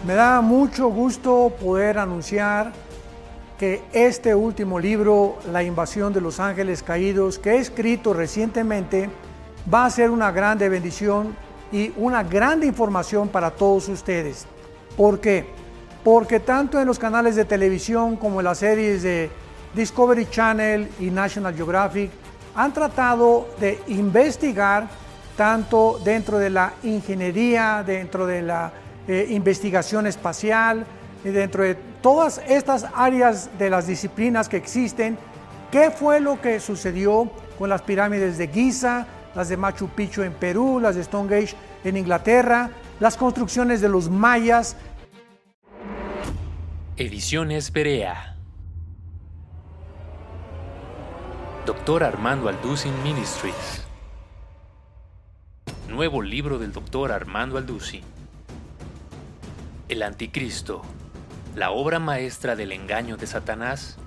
Me da mucho gusto poder anunciar que este último libro, La invasión de los ángeles caídos, que he escrito recientemente, va a ser una grande bendición y una grande información para todos ustedes. ¿Por qué? Porque tanto en los canales de televisión como en las series de Discovery Channel y National Geographic han tratado de investigar tanto dentro de la ingeniería, dentro de la investigación espacial, y dentro de todas estas áreas de las disciplinas que existen, qué fue lo que sucedió con las pirámides de Giza, las de Machu Picchu en Perú, las de Stonehenge en Inglaterra, las construcciones de los mayas. Ediciones Berea. Dr. Armando Alducin Ministries. Nuevo libro del Dr. Armando Alducin. El Anticristo, la obra maestra del engaño de Satanás,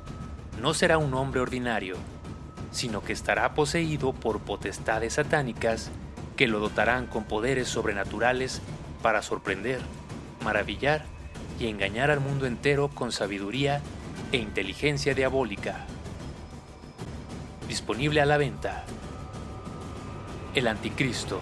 no será un hombre ordinario, sino que estará poseído por potestades satánicas que lo dotarán con poderes sobrenaturales para sorprender, maravillar y engañar al mundo entero con sabiduría e inteligencia diabólica. Disponible a la venta. El Anticristo.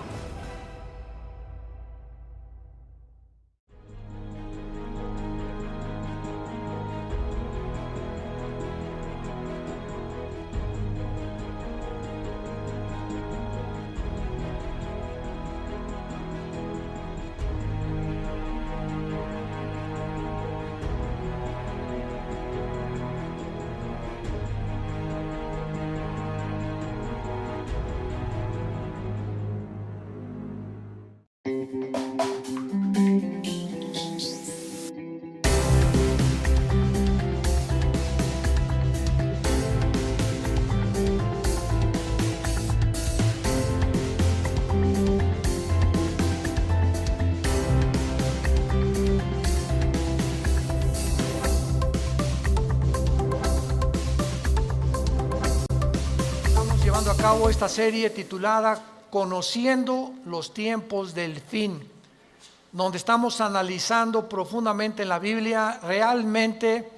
Estamos llevando a cabo esta serie titulada Conociendo los tiempos del fin, donde estamos analizando profundamente en la Biblia realmente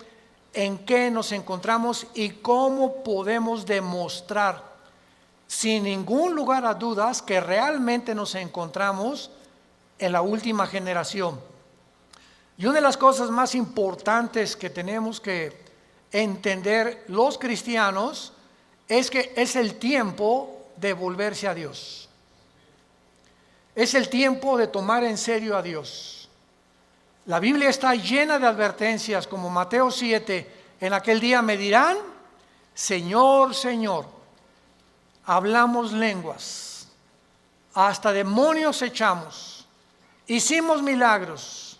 en qué nos encontramos y cómo podemos demostrar sin ningún lugar a dudas que realmente nos encontramos en la última generación. Y una de las cosas más importantes que tenemos que entender los cristianos es que es el tiempo de volverse a Dios. Es el tiempo de tomar en serio a Dios. La Biblia está llena de advertencias, como Mateo 7, en aquel día me dirán, Señor, Señor, hablamos lenguas, hasta demonios echamos, hicimos milagros,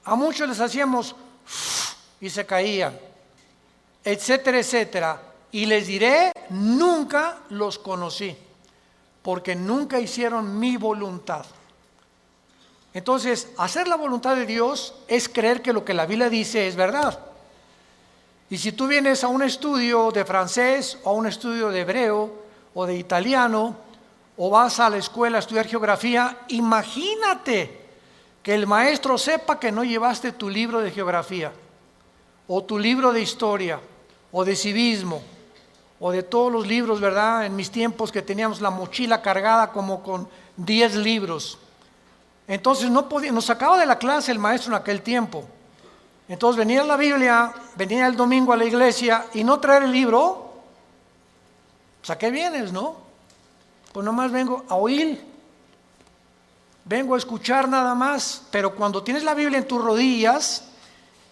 a muchos les hacíamos y se caían, etcétera, etcétera. Y les diré, nunca los conocí, porque nunca hicieron mi voluntad. Entonces, hacer la voluntad de Dios es creer que lo que la Biblia dice es verdad. Y si tú vienes a un estudio de francés, o a un estudio de hebreo, o de italiano, o vas a la escuela a estudiar geografía, imagínate que el maestro sepa que no llevaste tu libro de geografía, o tu libro de historia, o de civismo, o de todos los libros, ¿verdad? En mis tiempos que teníamos la mochila cargada como con 10 libros. Entonces nos sacaba de la clase el maestro en aquel tiempo. Entonces venía la Biblia, venía el domingo a la iglesia y no traer el libro. Pues ¿a qué vienes, no? Pues nomás vengo a oír. Vengo a escuchar nada más. Pero cuando tienes la Biblia en tus rodillas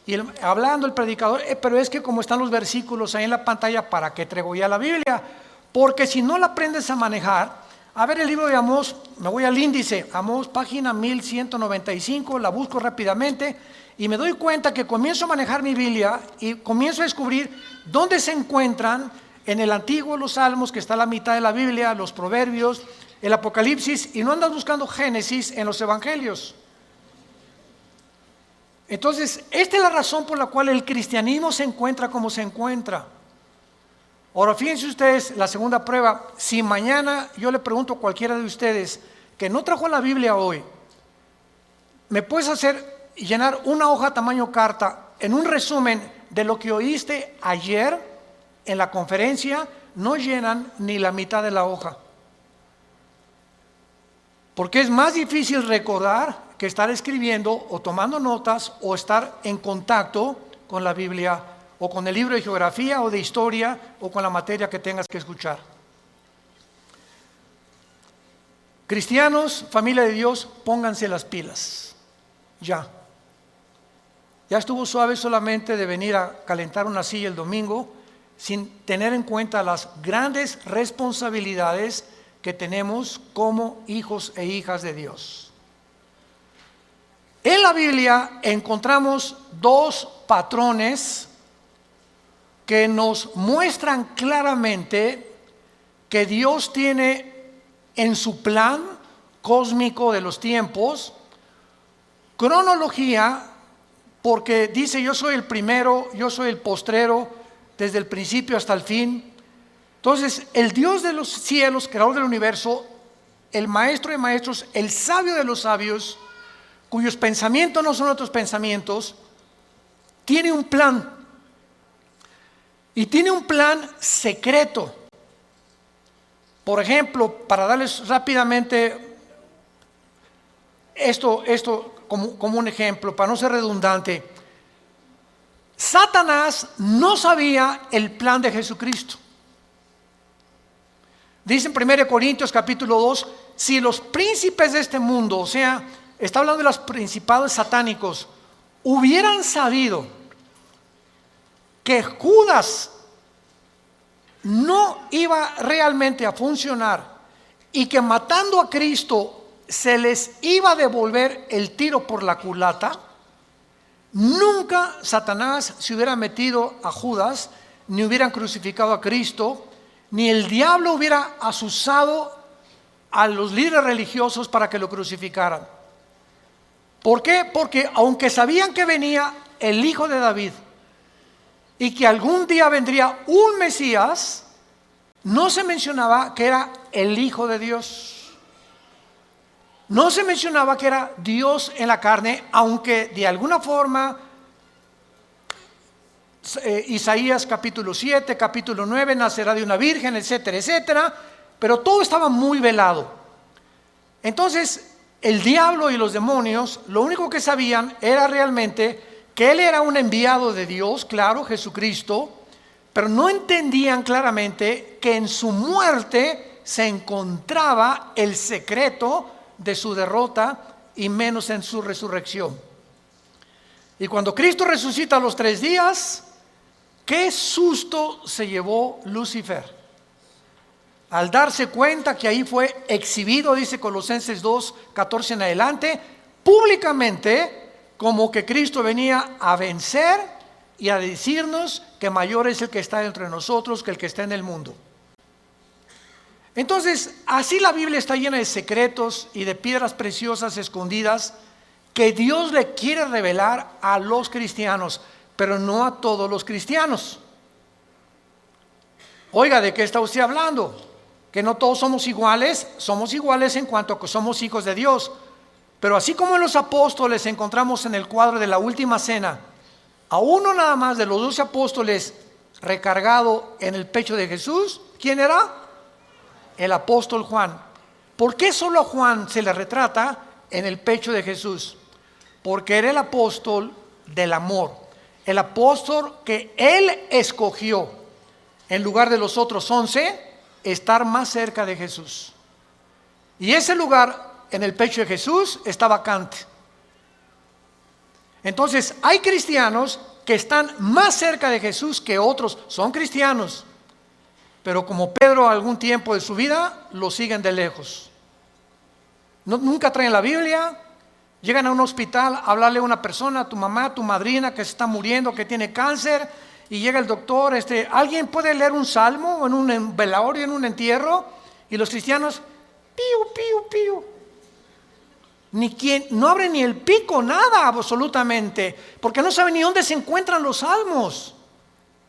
y hablando el predicador, pero es que como están los versículos ahí en la pantalla, ¿para qué traigo ya la Biblia? Porque si no la aprendes a manejar, a ver el libro de Amós, me voy al índice, Amós página 1195, la busco rápidamente y me doy cuenta que comienzo a manejar mi Biblia y comienzo a descubrir dónde se encuentran en el Antiguo los Salmos, que está a la mitad de la Biblia, los Proverbios, el Apocalipsis, y no andas buscando Génesis en los Evangelios. Entonces, esta es la razón por la cual el cristianismo se encuentra como se encuentra. Ahora, fíjense ustedes la segunda prueba. Si mañana yo le pregunto a cualquiera de ustedes que no trajo la Biblia hoy, ¿me puedes hacer llenar una hoja tamaño carta en un resumen de lo que oíste ayer en la conferencia, no llenan ni la mitad de la hoja. Porque es más difícil recordar que estar escribiendo o tomando notas o estar en contacto con la Biblia o con el libro de geografía o de historia o con la materia que tengas que escuchar. Cristianos, familia de Dios, pónganse las pilas. Ya. Ya estuvo suave solamente de venir a calentar una silla el domingo sin tener en cuenta las grandes responsabilidades que tenemos como hijos e hijas de Dios. En la Biblia encontramos dos patrones que nos muestran claramente que Dios tiene en su plan cósmico de los tiempos cronología, porque dice: yo soy el primero, yo soy el postrero, desde el principio hasta el fin. Entonces, el Dios de los cielos, creador del universo, el maestro de maestros, el sabio de los sabios, cuyos pensamientos no son otros pensamientos, tiene un plan. Y tiene un plan secreto. Por ejemplo, para darles rápidamente esto como un ejemplo, para no ser redundante, Satanás no sabía el plan de Jesucristo. Dice en 1 Corintios capítulo 2, si los príncipes de este mundo, o sea, está hablando de los principados satánicos, hubieran sabido que Judas no iba realmente a funcionar y que matando a Cristo se les iba a devolver el tiro por la culata, nunca Satanás se hubiera metido a Judas, ni hubieran crucificado a Cristo, ni el diablo hubiera asusado a los líderes religiosos para que lo crucificaran. ¿Por qué? Porque aunque sabían que venía el hijo de David y que algún día vendría un Mesías, no se mencionaba que era el Hijo de Dios. No se mencionaba que era Dios en la carne, aunque de alguna forma Isaías capítulo 7, capítulo 9, nacerá de una virgen, etcétera, etcétera, pero todo estaba muy velado. Entonces, el diablo y los demonios, lo único que sabían era realmente que él era un enviado de Dios, claro, Jesucristo, pero no entendían claramente que en su muerte se encontraba el secreto de su derrota y menos en su resurrección. Y cuando Cristo resucita a los 3 días, qué susto se llevó Lucifer al darse cuenta que ahí fue exhibido, dice Colosenses 2, 14 en adelante, públicamente, como que Cristo venía a vencer y a decirnos que mayor es el que está entre nosotros que el que está en el mundo. Entonces, así la Biblia está llena de secretos y de piedras preciosas escondidas que Dios le quiere revelar a los cristianos, pero no a todos los cristianos. Oiga, ¿de qué está usted hablando? Que no todos somos iguales en cuanto a que somos hijos de Dios. Pero así como en los apóstoles encontramos en el cuadro de la última cena a uno nada más de los 12 apóstoles recargado en el pecho de Jesús, ¿quién era? El apóstol Juan. ¿Por qué solo a Juan se le retrata en el pecho de Jesús? Porque era el apóstol del amor, el apóstol que él escogió en lugar de los otros 11 estar más cerca de Jesús. Y ese lugar en el pecho de Jesús está vacante. Entonces hay cristianos que están más cerca de Jesús que otros. Son cristianos, pero como Pedro algún tiempo de su vida lo siguen de lejos. Nunca traen la Biblia. Llegan a un hospital a hablarle a una persona, a tu mamá, a tu madrina que se está muriendo, que tiene cáncer, y llega el doctor, ¿alguien puede leer un salmo en un velorio, en un entierro? Y los cristianos, piu, piu, piu. No abren ni el pico, nada absolutamente, porque no saben ni dónde se encuentran los salmos,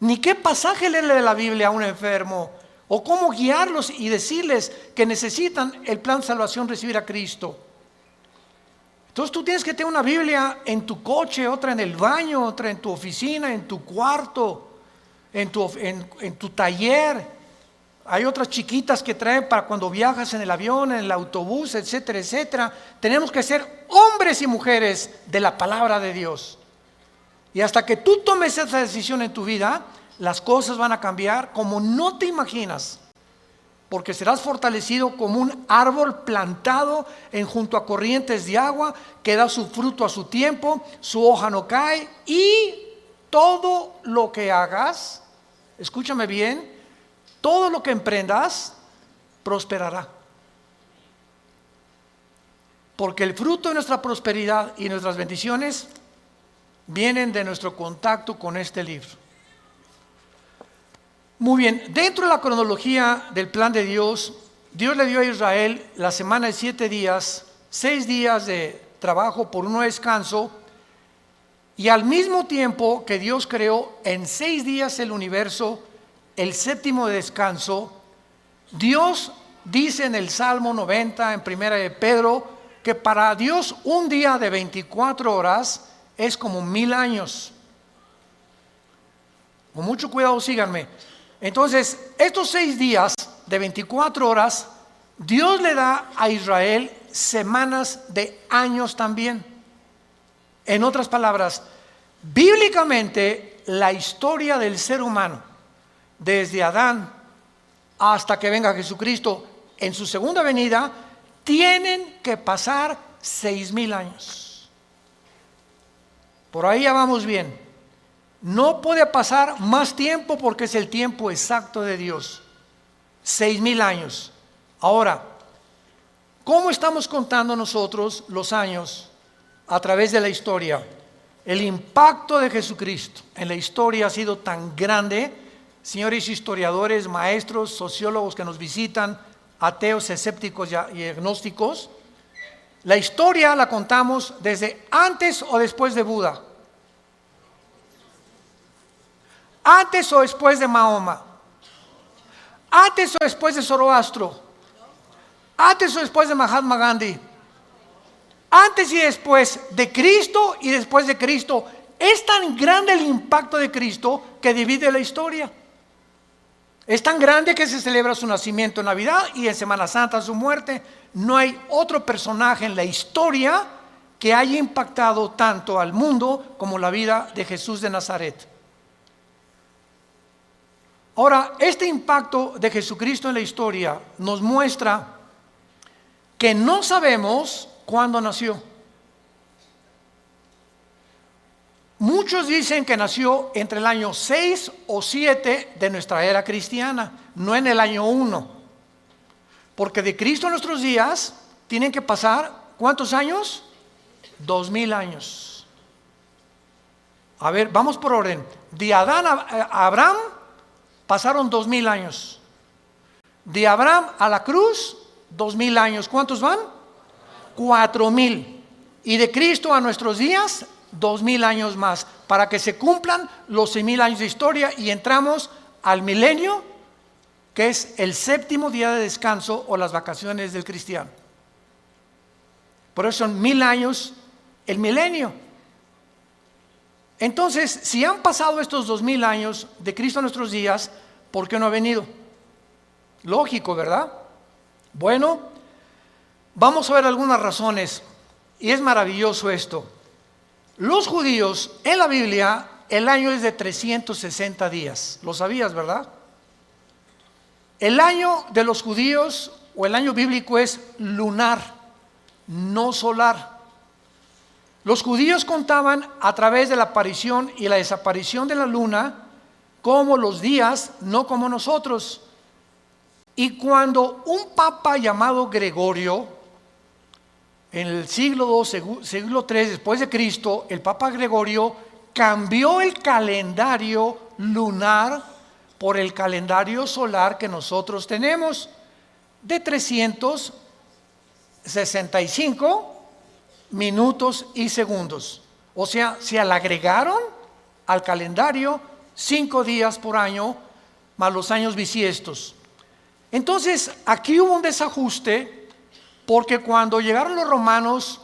ni qué pasaje leerle de la Biblia a un enfermo, o cómo guiarlos y decirles que necesitan el plan de salvación, recibir a Cristo. Entonces tú tienes que tener una Biblia en tu coche, otra en el baño, otra en tu oficina, en tu cuarto, en tu taller. Hay otras chiquitas que traen para cuando viajas en el avión, en el autobús, etcétera, etcétera. Tenemos que ser hombres y mujeres de la palabra de Dios. Y hasta que tú tomes esa decisión en tu vida, las cosas van a cambiar como no te imaginas. Porque serás fortalecido como un árbol plantado junto a corrientes de agua, que da su fruto a su tiempo, su hoja no cae, y todo lo que hagas, escúchame bien, todo lo que emprendas prosperará. Porque el fruto de nuestra prosperidad y nuestras bendiciones vienen de nuestro contacto con este libro. Muy bien, dentro de la cronología del plan de Dios, Dios le dio a Israel la semana de 7 días, 6 días de trabajo por uno de descanso, y al mismo tiempo que Dios creó en 6 días el universo, el séptimo de descanso, Dios dice en el Salmo 90, en primera de Pedro, que para Dios un día de 24 horas es como 1000 años. Con mucho cuidado, síganme. Entonces, estos 6 días de 24 horas, Dios le da a Israel semanas de años también. En otras palabras, bíblicamente, la historia del ser humano, desde Adán hasta que venga Jesucristo en su segunda venida, tienen que pasar 6000 años. Por ahí ya vamos bien. No puede pasar más tiempo porque es el tiempo exacto de Dios. 6000 años. Ahora, ¿cómo estamos contando nosotros los años a través de la historia? El impacto de Jesucristo en la historia ha sido tan grande, señores historiadores, maestros, sociólogos que nos visitan, ateos, escépticos y agnósticos. La historia la contamos desde antes o después de Buda. Antes o después de Mahoma, antes o después de Zoroastro, antes o después de Mahatma Gandhi, antes y después de Cristo y después de Cristo. Es tan grande el impacto de Cristo que divide la historia. Es tan grande que se celebra su nacimiento en Navidad y en Semana Santa su muerte. No hay otro personaje en la historia que haya impactado tanto al mundo como la vida de Jesús de Nazaret. Ahora, este impacto de Jesucristo en la historia nos muestra que no sabemos cuándo nació. Muchos dicen que nació entre el año 6 o 7 de nuestra era cristiana, no en el año 1. Porque de Cristo a nuestros días tienen que pasar, ¿cuántos años? 2000 años. A ver, vamos por orden. De Adán a Abraham pasaron 2000 años. De Abraham a la cruz, 2000 años. ¿Cuántos van? 4000. Y de Cristo a nuestros días, 2000 años más, para que se cumplan los 6000 años de historia y entramos al milenio, que es el séptimo día de descanso o las vacaciones del cristiano. Por eso son 1000 años el milenio. Entonces, si han pasado estos 2000 años de Cristo a nuestros días, ¿por qué no ha venido? Lógico, ¿verdad? Bueno, vamos a ver algunas razones, y es maravilloso esto. Los judíos, en la Biblia, el año es de 360 días. ¿Lo sabías, verdad? El año de los judíos, o el año bíblico, es lunar, no solar. Los judíos contaban a través de la aparición y la desaparición de la luna como los días, no como nosotros. Y cuando un papa llamado Gregorio, en el siglo II, siglo III después de Cristo, el papa Gregorio cambió el calendario lunar por el calendario solar que nosotros tenemos, de 365 minutos y segundos. O sea, se le agregaron al calendario 5 días por año más los años bisiestos. Entonces aquí hubo un desajuste, porque cuando llegaron los romanos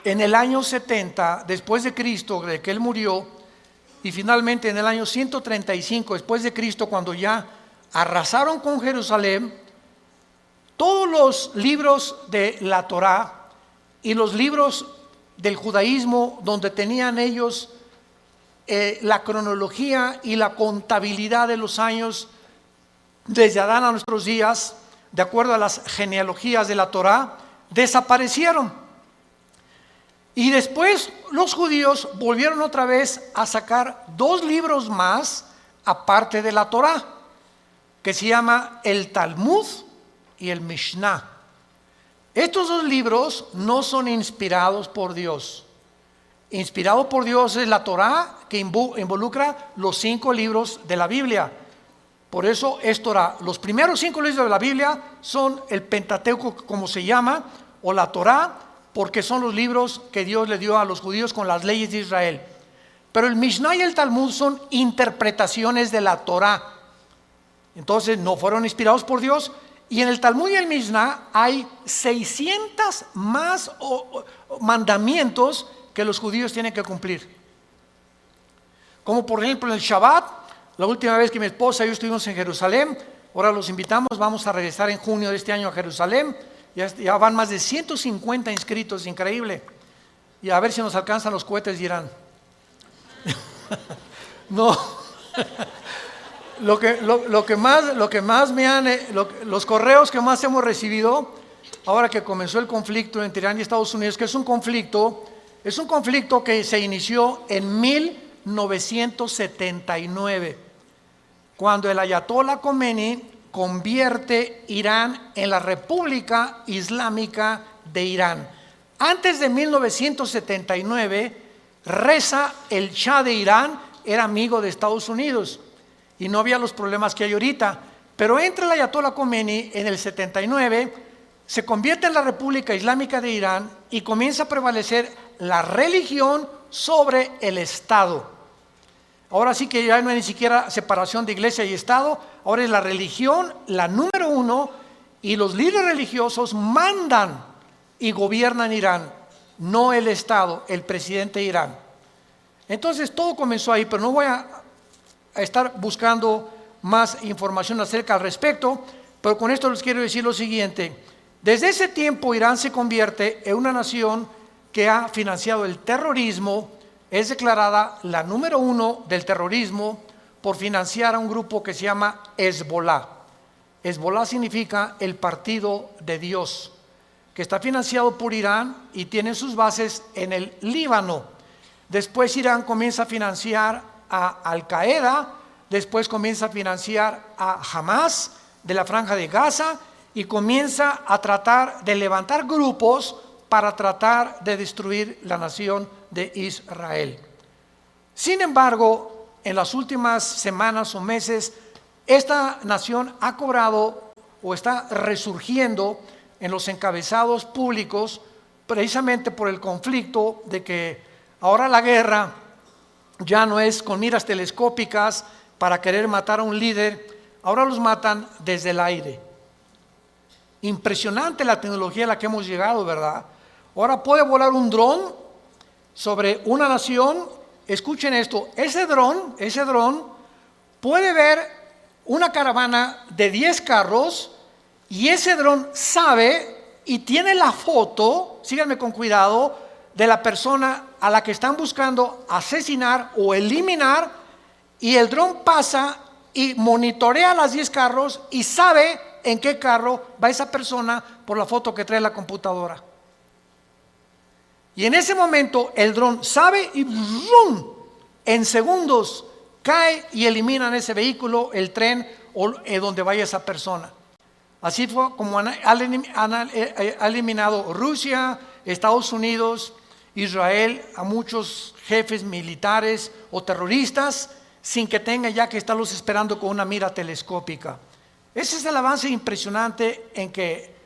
en el año 70 después de Cristo, de que Él murió, y finalmente en el año 135 después de Cristo, cuando ya arrasaron con Jerusalén, todos los libros de la Torá y los libros del judaísmo, donde tenían ellos la cronología y la contabilidad de los años desde Adán a nuestros días, de acuerdo a las genealogías de la Torá, desaparecieron. Y después los judíos volvieron otra vez a sacar 2 libros más aparte de la Torá, que se llama el Talmud y el Mishnah. Estos 2 libros no son inspirados por Dios. Inspirado por Dios es la Torá, que involucra los 5 libros de la Biblia. Por eso es Torá. Los primeros 5 libros de la Biblia son el Pentateuco, como se llama, o la Torá, porque son los libros que Dios le dio a los judíos con las leyes de Israel. Pero el Mishnah y el Talmud son interpretaciones de la Torá. Entonces no fueron inspirados por Dios. Y en el Talmud y el Mishnah hay 600 más mandamientos que los judíos tienen que cumplir. Como por ejemplo en el Shabbat. La última vez que mi esposa y yo estuvimos en Jerusalén, ahora los invitamos, vamos a regresar en junio de este año a Jerusalén. Ya van más de 150 inscritos, increíble. Y a ver si nos alcanzan los cohetes de Irán. No. Lo que más me han, los correos que más hemos recibido, ahora que comenzó el conflicto entre Irán y Estados Unidos, que es un conflicto que se inició en 1979, cuando el Ayatollah Khomeini convierte Irán en la República Islámica de Irán. Antes de 1979, Reza, el Shah de Irán, era amigo de Estados Unidos y no había los problemas que hay ahorita. Pero entra el Ayatollah Khomeini en el 79, se convierte en la República Islámica de Irán y comienza a prevalecer la religión sobre el Estado. Ahora sí que ya no hay ni siquiera separación de iglesia y Estado, ahora es la religión la número 1 y los líderes religiosos mandan y gobiernan Irán, no el Estado, el presidente de Irán. Entonces todo comenzó ahí, pero no voy a estar buscando más información acerca al respecto, pero con esto les quiero decir lo siguiente. Desde ese tiempo Irán se convierte en una nación que ha financiado el terrorismo. Es declarada la número 1 del terrorismo por financiar a un grupo que se llama Hezbollah. Hezbollah significa el partido de Dios, que está financiado por Irán y tiene sus bases en el Líbano. Después Irán comienza a financiar a Al-Qaeda, después comienza a financiar a Hamas de la Franja de Gaza y comienza a tratar de levantar grupos para tratar de destruir la nación de Israel. Sin embargo, en las últimas semanas o meses, esta nación ha cobrado o está resurgiendo en los encabezados públicos, precisamente por el conflicto de que ahora la guerra ya no es con miras telescópicas para querer matar a un líder, ahora los matan desde el aire. Impresionante la tecnología a la que hemos llegado, ¿verdad? Ahora puede volar un dron sobre una nación. Escuchen esto, ese dron puede ver una caravana de 10 carros y ese dron sabe y tiene la foto, síganme con cuidado, de la persona a la que están buscando asesinar o eliminar, y el dron pasa y monitorea las 10 carros y sabe en qué carro va esa persona por la foto que trae la computadora. Y en ese momento el dron sabe y ¡zum!, en segundos cae y eliminan ese vehículo, el tren o donde vaya esa persona. Así fue como ha eliminado Rusia, Estados Unidos, Israel a muchos jefes militares o terroristas sin que tengan ya que estarlos esperando con una mira telescópica. Ese es el avance impresionante en que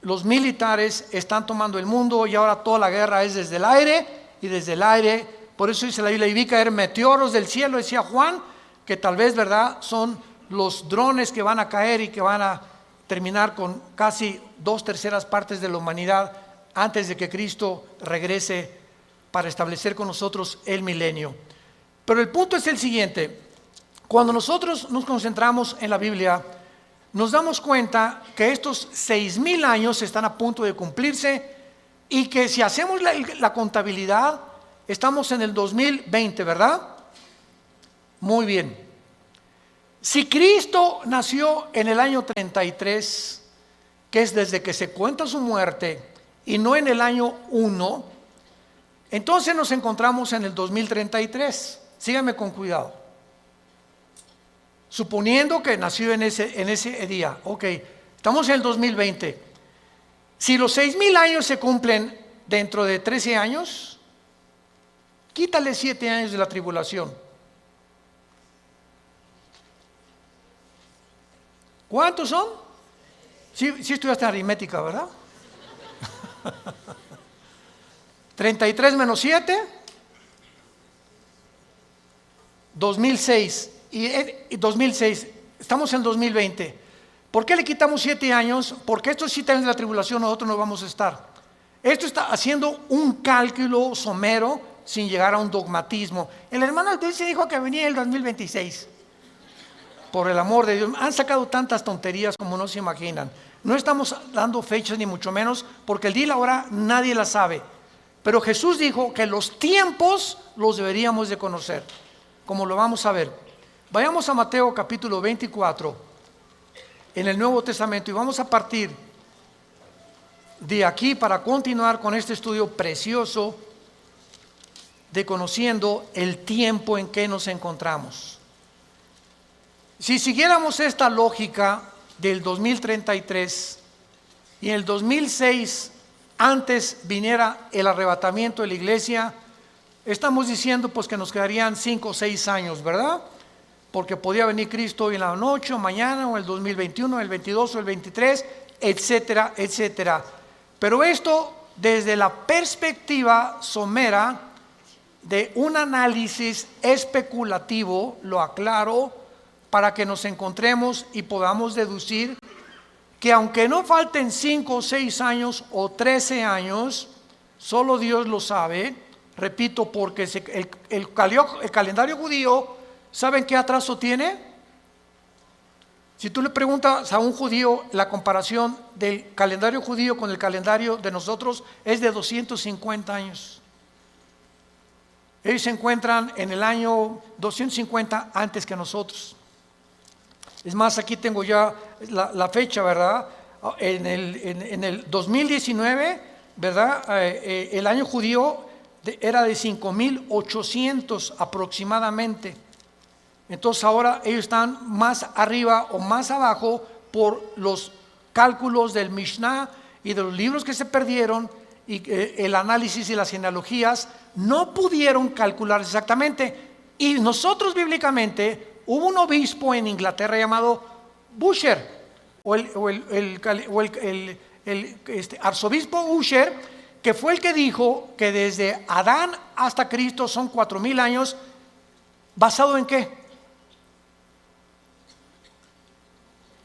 los militares están tomando el mundo y ahora toda la guerra es desde el aire y desde el aire. Por eso dice la Biblia, y vi caer meteoros del cielo, decía Juan, que tal vez, ¿verdad?, son los drones que van a caer y que van a terminar con casi 2/3 partes de la humanidad antes de que Cristo regrese para establecer con nosotros el milenio. Pero el punto es el siguiente: cuando nosotros nos concentramos en la Biblia, nos damos cuenta que estos 6,000 años están a punto de cumplirse y que si hacemos la contabilidad, estamos en el 2020, ¿verdad? Muy bien. Si Cristo nació en el año 33, que es desde que se cuenta su muerte, y no en el año 1, entonces nos encontramos en el 2033. Síganme con cuidado. Suponiendo que nació en ese día, ok, estamos en el 2020. Si los 6,000 años se cumplen dentro de 13 años, quítale 7 años de la tribulación. ¿Cuántos son? Sí estudiaste aritmética, ¿verdad? 33 menos 7, 2006. Y 2006, estamos en 2020. ¿Por qué le quitamos 7 años? Porque estos 7 años de la tribulación nosotros no vamos a estar. Esto está haciendo un cálculo somero sin llegar a un dogmatismo. El hermano Dulce dijo que venía el 2026. Por el amor de Dios, han sacado tantas tonterías como no se imaginan. No estamos dando fechas ni mucho menos, porque el día y la hora nadie la sabe. Pero Jesús dijo que los tiempos los deberíamos de conocer, como lo vamos a ver. Vayamos a Mateo capítulo 24 en el Nuevo Testamento y vamos a partir de aquí para continuar con este estudio precioso de conociendo el tiempo en que nos encontramos. Si siguiéramos esta lógica del 2033 y en el 2006 antes viniera el arrebatamiento de la iglesia, estamos diciendo pues que nos quedarían 5 o 6 años, ¿verdad? Porque podía venir Cristo hoy en la noche o mañana o el 2021, el 22 o el 23, etcétera, etcétera. Pero esto desde la perspectiva somera de un análisis especulativo, lo aclaro, para que nos encontremos y podamos deducir que aunque no falten 5 o 6 años o 13 años, solo Dios lo sabe, repito, porque el calendario judío, ¿saben qué atraso tiene? Si tú le preguntas a un judío, la comparación del calendario judío con el calendario de nosotros es de 250 años. Ellos se encuentran en el año 250 antes que nosotros. Es más, aquí tengo ya la fecha, ¿verdad? En el 2019, ¿verdad? El año judío era de 5,800 aproximadamente. Entonces ahora ellos están más arriba o más abajo por los cálculos del Mishnah y de los libros que se perdieron, y el análisis y las genealogías no pudieron calcular exactamente. Y nosotros bíblicamente, hubo un obispo en Inglaterra llamado Busher, arzobispo Busher, que fue el que dijo que desde Adán hasta Cristo son 4,000 años. ¿Basado en qué?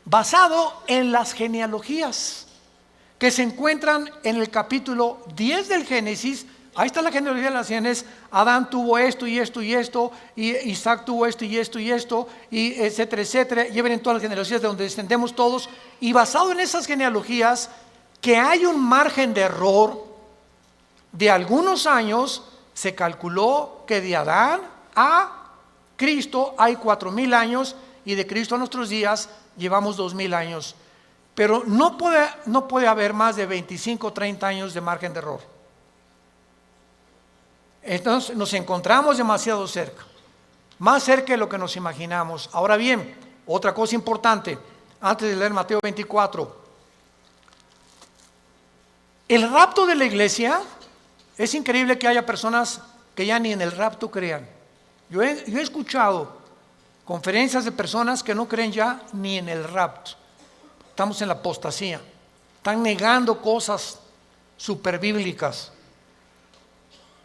Basado en las genealogías que se encuentran en el capítulo 10 del Génesis. Ahí está la genealogía de las Génesis. Adán tuvo esto y esto y esto, y Isaac tuvo esto y esto y esto, y etcétera, etcétera. Y vienen todas las genealogías de donde descendemos todos. Y basado en esas genealogías, que hay un margen de error de algunos años, se calculó que de Adán a Cristo hay 4,000 años, y de Cristo a nuestros días llevamos 2,000 años. Pero no puede haber más de 25 o 30 años de margen de error. Entonces nos encontramos demasiado cerca, más cerca de lo que nos imaginamos. Ahora bien, otra cosa importante, antes de leer Mateo 24, el rapto de la iglesia, es increíble que haya personas que ya ni en el rapto crean. Yo he escuchado conferencias de personas que no creen ya ni en el rapto. Estamos en la apostasía, están negando cosas superbíblicas.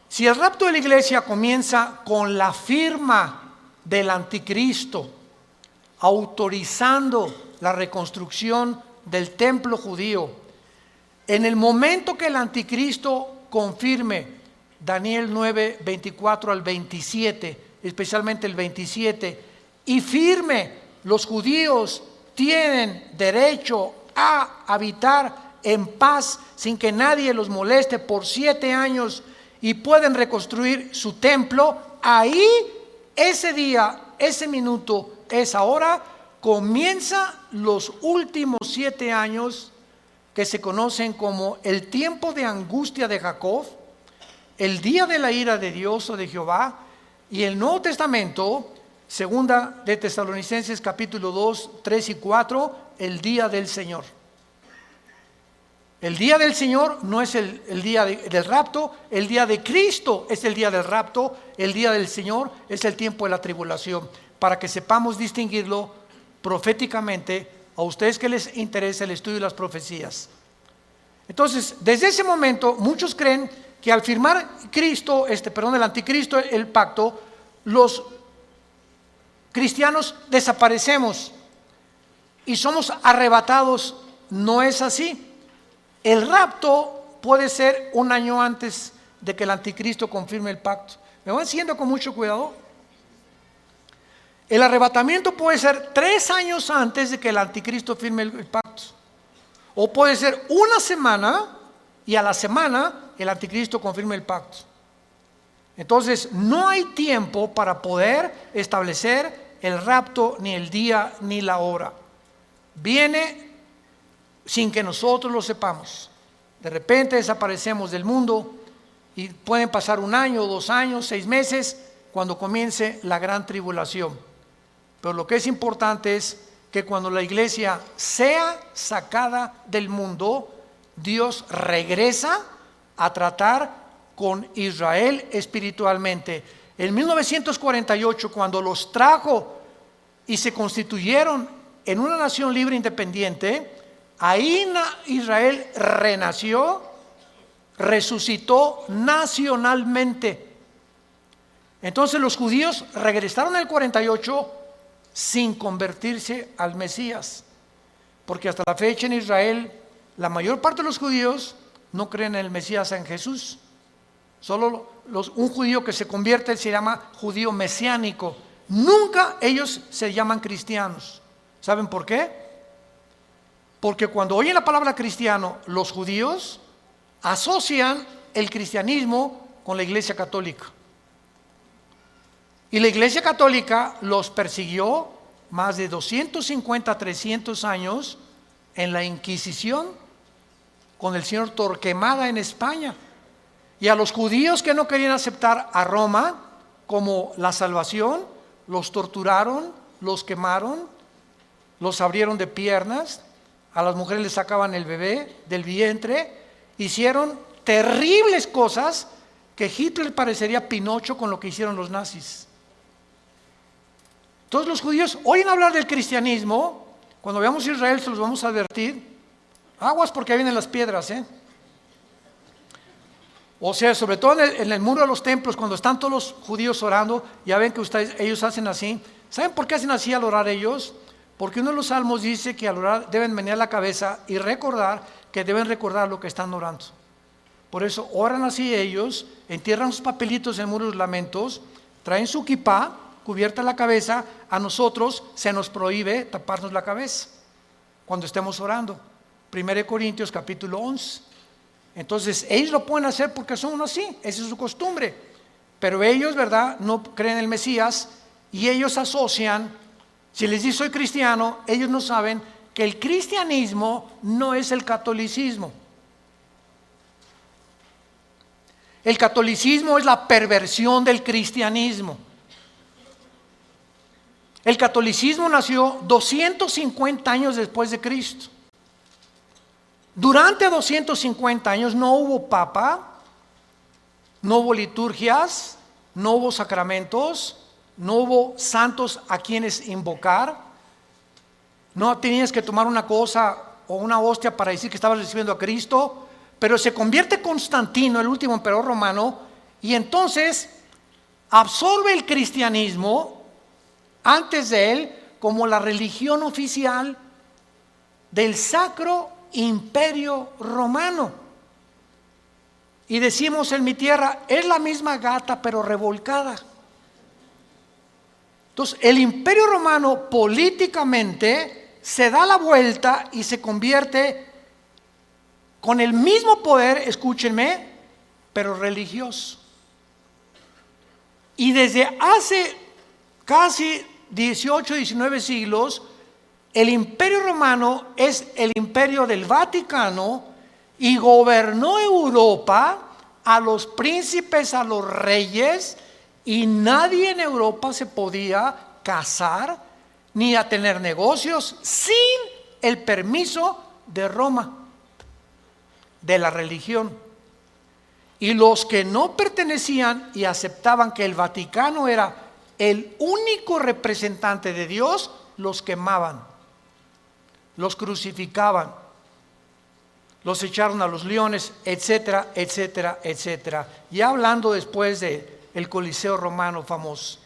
Si el rapto de la iglesia comienza con la firma del anticristo, autorizando la reconstrucción del templo judío, En el momento que el anticristo confirme Daniel 9, 24 al 27, especialmente el 27, y firme, los judíos tienen derecho a habitar en paz sin que nadie los moleste por 7 años y pueden reconstruir su templo, ahí, ese día, ese minuto, esa hora, comienza los últimos 7 años que se conocen como el tiempo de angustia de Jacob, el día de la ira de Dios o de Jehová, y el Nuevo Testamento, segunda de Tesalonicenses capítulo 2, 3 y 4, el día del Señor. El día del Señor no es el día del rapto, el día de Cristo es el día del rapto, el día del Señor es el tiempo de la tribulación, para que sepamos distinguirlo proféticamente a ustedes que les interesa el estudio de las profecías. Entonces, desde ese momento, muchos creen que al firmar el anticristo, el pacto, los cristianos desaparecemos y somos arrebatados. No es así. El rapto puede ser 1 año antes de que el anticristo confirme el pacto. ¿Me van siguiendo con mucho cuidado? El arrebatamiento puede ser 3 años antes de que el anticristo firme el pacto. O puede ser 1 semana y a la semana el anticristo confirme el pacto. Entonces no hay tiempo para poder establecer el rapto, ni el día, ni la hora. Viene sin que nosotros lo sepamos. De repente desaparecemos del mundo y pueden pasar 1 año, 2 años, 6 meses cuando comience la gran tribulación. Pero lo que es importante es que cuando la iglesia sea sacada del mundo, Dios regresa a tratar con Israel espiritualmente. En 1948, cuando los trajo y se constituyeron en una nación libre e independiente, ahí Israel renació, resucitó nacionalmente. Entonces los judíos regresaron en el 48 sin convertirse al Mesías, porque hasta la fecha en Israel la mayor parte de los judíos no creen en el Mesías, en Jesús. Solo un judío que se convierte se llama judío mesiánico. Nunca ellos se llaman cristianos. ¿Saben por qué? Porque cuando oyen la palabra cristiano, los judíos asocian el cristianismo con la Iglesia Católica. Y la Iglesia Católica los persiguió más de 250, 300 años en la Inquisición con el señor Torquemada en España. Y a los judíos que no querían aceptar a Roma como la salvación, los torturaron, los quemaron, los abrieron de piernas, a las mujeres les sacaban el bebé del vientre, hicieron terribles cosas que Hitler parecería Pinocho con lo que hicieron los nazis. Todos los judíos oyen hablar del cristianismo. Cuando veamos a Israel se los vamos a advertir. Aguas porque ahí vienen las piedras, O sea, sobre todo en el muro de los templos, cuando están todos los judíos orando, ya ven que ellos hacen así. ¿Saben por qué hacen así al orar ellos? Porque uno de los salmos dice que al orar deben menear la cabeza y recordar que deben recordar lo que están orando. Por eso oran así ellos, entierran sus papelitos en el muro de los lamentos, traen su kipá, cubierta la cabeza. A nosotros se nos prohíbe taparnos la cabeza cuando estemos orando. 1 Corintios capítulo 11. Entonces ellos lo pueden hacer porque son así, esa es su costumbre. Pero ellos, ¿verdad?, no creen en el Mesías y ellos asocian. Si les dice soy cristiano, ellos no saben que el cristianismo no es el catolicismo. El catolicismo es la perversión del cristianismo. El catolicismo nació 250 años después de Cristo. Durante 250 años no hubo papa, no hubo liturgias, no hubo sacramentos, no hubo santos a quienes invocar. No tenías que tomar una cosa o una hostia para decir que estabas recibiendo a Cristo. Pero se convierte Constantino, el último emperador romano, y entonces absorbe el cristianismo antes de él como la religión oficial del Sacro imperio romano. Y decimos en mi tierra, es la misma gata pero revolcada. Entonces, el imperio romano políticamente se da la vuelta y se convierte con el mismo poder, escúchenme, pero religioso. Y desde hace casi 18, 19 siglos, el imperio romano es el imperio del Vaticano y gobernó Europa, a los príncipes, a los reyes, y nadie en Europa se podía casar ni a tener negocios sin el permiso de Roma, de la religión. Y los que no pertenecían y aceptaban que el Vaticano era el único representante de Dios, los quemaban, los crucificaban, los echaron a los leones, etcétera, etcétera, etcétera. Ya hablando después del Coliseo romano famoso.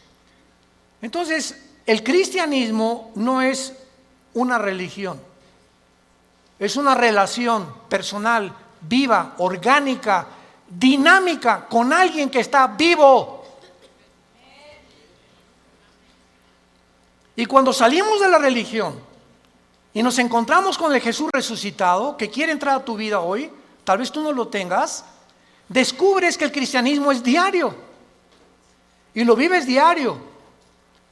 Entonces, el cristianismo no es una religión, es una relación personal, viva, orgánica, dinámica, con alguien que está vivo. Y cuando salimos de la religión y nos encontramos con el Jesús resucitado, que quiere entrar a tu vida hoy, tal vez tú no lo tengas, descubres que el cristianismo es diario. Y lo vives diario.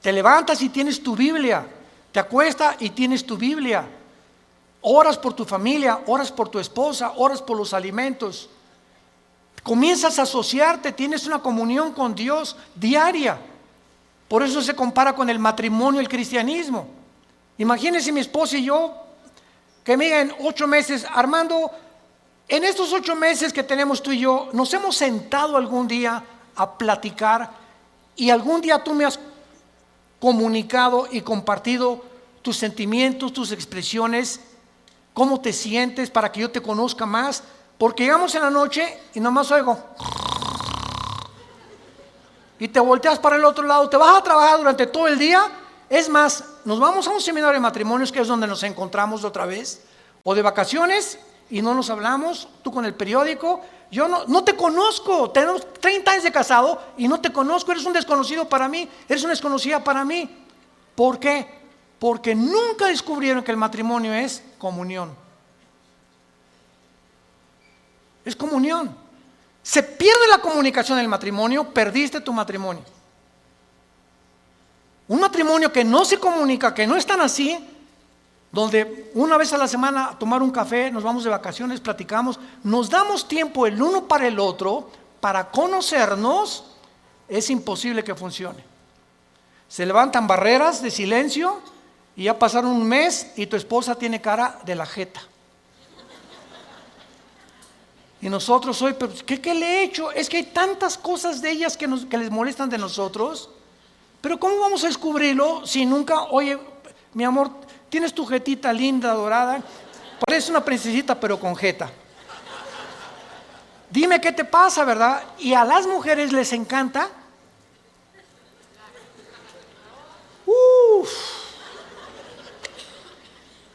Te levantas y tienes tu Biblia. Te acuestas y tienes tu Biblia. Oras por tu familia, oras por tu esposa, oras por los alimentos. Comienzas a asociarte, tienes una comunión con Dios diaria. Por eso se compara con el matrimonio, el cristianismo. Imagínense mi esposa y yo, que me digan 8 meses, Armando, en estos 8 meses que tenemos tú y yo, nos hemos sentado algún día a platicar y algún día tú me has comunicado y compartido tus sentimientos, tus expresiones, cómo te sientes para que yo te conozca más, porque llegamos en la noche y nomás oigo y te volteas para el otro lado, te vas a trabajar durante todo el día. Es más, nos vamos a un seminario de matrimonios, que es donde nos encontramos otra vez, o de vacaciones y no nos hablamos, tú con el periódico. Yo no te conozco, tenemos 30 años de casado y no te conozco, eres un desconocido para mí, eres una desconocida para mí. ¿Por qué? Porque nunca descubrieron que el matrimonio es comunión. Es comunión. Se pierde la comunicación en el matrimonio, perdiste tu matrimonio. Un matrimonio que no se comunica, que no es tan así, donde una vez a la semana a tomar un café, nos vamos de vacaciones, platicamos, nos damos tiempo el uno para el otro, para conocernos, es imposible que funcione. Se levantan barreras de silencio y ya pasaron un mes y tu esposa tiene cara de la jeta. Y nosotros hoy, pero ¿qué le he hecho? Es que hay tantas cosas de ellas que les molestan de nosotros. Pero ¿cómo vamos a descubrirlo si nunca, oye, mi amor, tienes tu jetita linda, dorada, parece una princesita pero con jeta? Dime qué te pasa, ¿verdad? Y a las mujeres les encanta.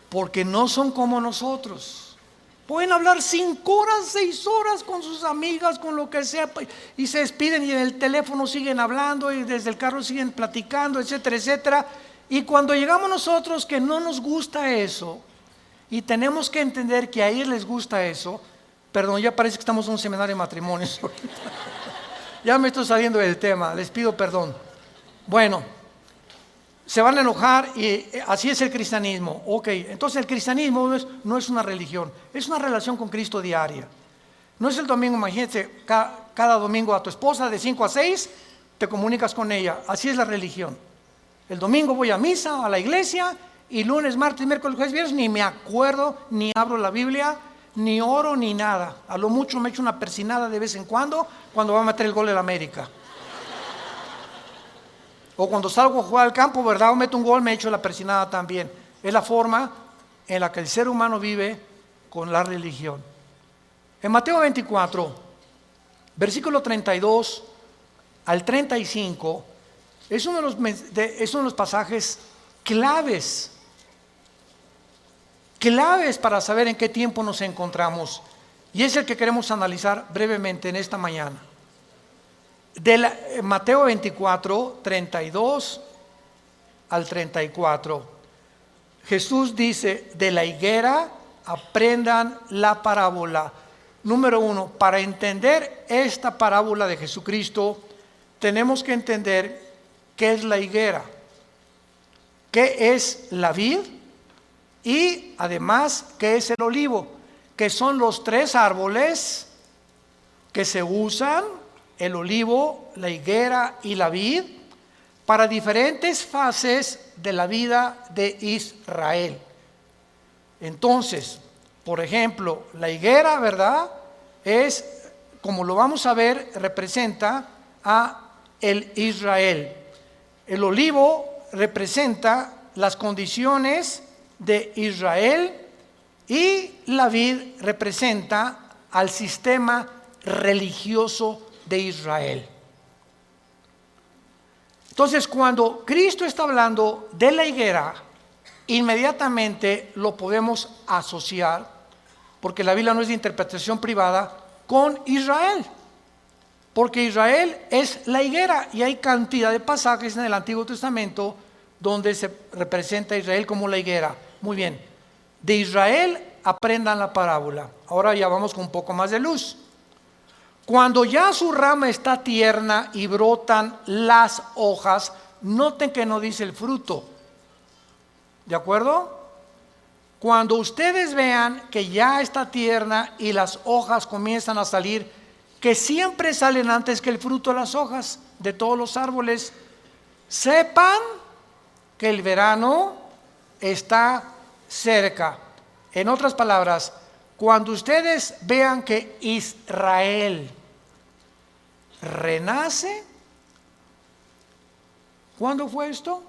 Porque no son como nosotros. Pueden hablar 5 horas, 6 horas con sus amigas, con lo que sea, y se despiden y en el teléfono siguen hablando y desde el carro siguen platicando, etcétera, etcétera. Y cuando llegamos nosotros que no nos gusta eso, y tenemos que entender que a ellos les gusta eso, perdón, ya parece que estamos en un seminario de matrimonios. Ya me estoy saliendo del tema, les pido perdón. Bueno, se van a enojar y así es el cristianismo. Ok, entonces el cristianismo no es una religión, es una relación con Cristo diaria. No es el domingo, imagínate, cada domingo a tu esposa de 5 a 6 te comunicas con ella. Así es la religión. El domingo voy a misa, a la iglesia, y lunes, martes, miércoles, jueves, viernes ni me acuerdo, ni abro la Biblia, ni oro, ni nada. A lo mucho me echo una persinada de vez en cuando va a meter el gol de la América. O cuando salgo a jugar al campo, ¿verdad? O meto un gol, me echo la persinada también. Es la forma en la que el ser humano vive con la religión. En Mateo 24, versículo 32 al 35, es uno de los pasajes claves claves para saber en qué tiempo nos encontramos. Y es el que queremos analizar brevemente en esta mañana. Mateo 24, 32 al 34. Jesús dice, de la higuera aprendan la parábola. Número 1, para entender esta parábola de Jesucristo, tenemos que entender qué es la higuera, qué es la vid y además qué es el olivo, que son los tres árboles que se usan, el olivo, la higuera y la vid, para diferentes fases de la vida de Israel. Entonces, por ejemplo, la higuera, ¿verdad? Es, como lo vamos a ver, representa a el Israel. El olivo representa las condiciones de Israel y la vid representa al sistema religioso de Israel. Entonces, cuando Cristo está hablando de la higuera, inmediatamente lo podemos asociar, porque la Biblia no es de interpretación privada, con Israel. Porque Israel es la higuera y hay cantidad de pasajes en el Antiguo Testamento donde se representa a Israel como la higuera. Muy bien, de Israel aprendan la parábola. Ahora ya vamos con un poco más de luz. Cuando ya su rama está tierna y brotan las hojas, noten que no dice el fruto. ¿De acuerdo? Cuando ustedes vean que ya está tierna y las hojas comienzan a salir, que siempre salen antes que el fruto de las hojas de todos los árboles, sepan que el verano está cerca. En otras palabras, cuando ustedes vean que Israel renace, ¿cuándo fue esto?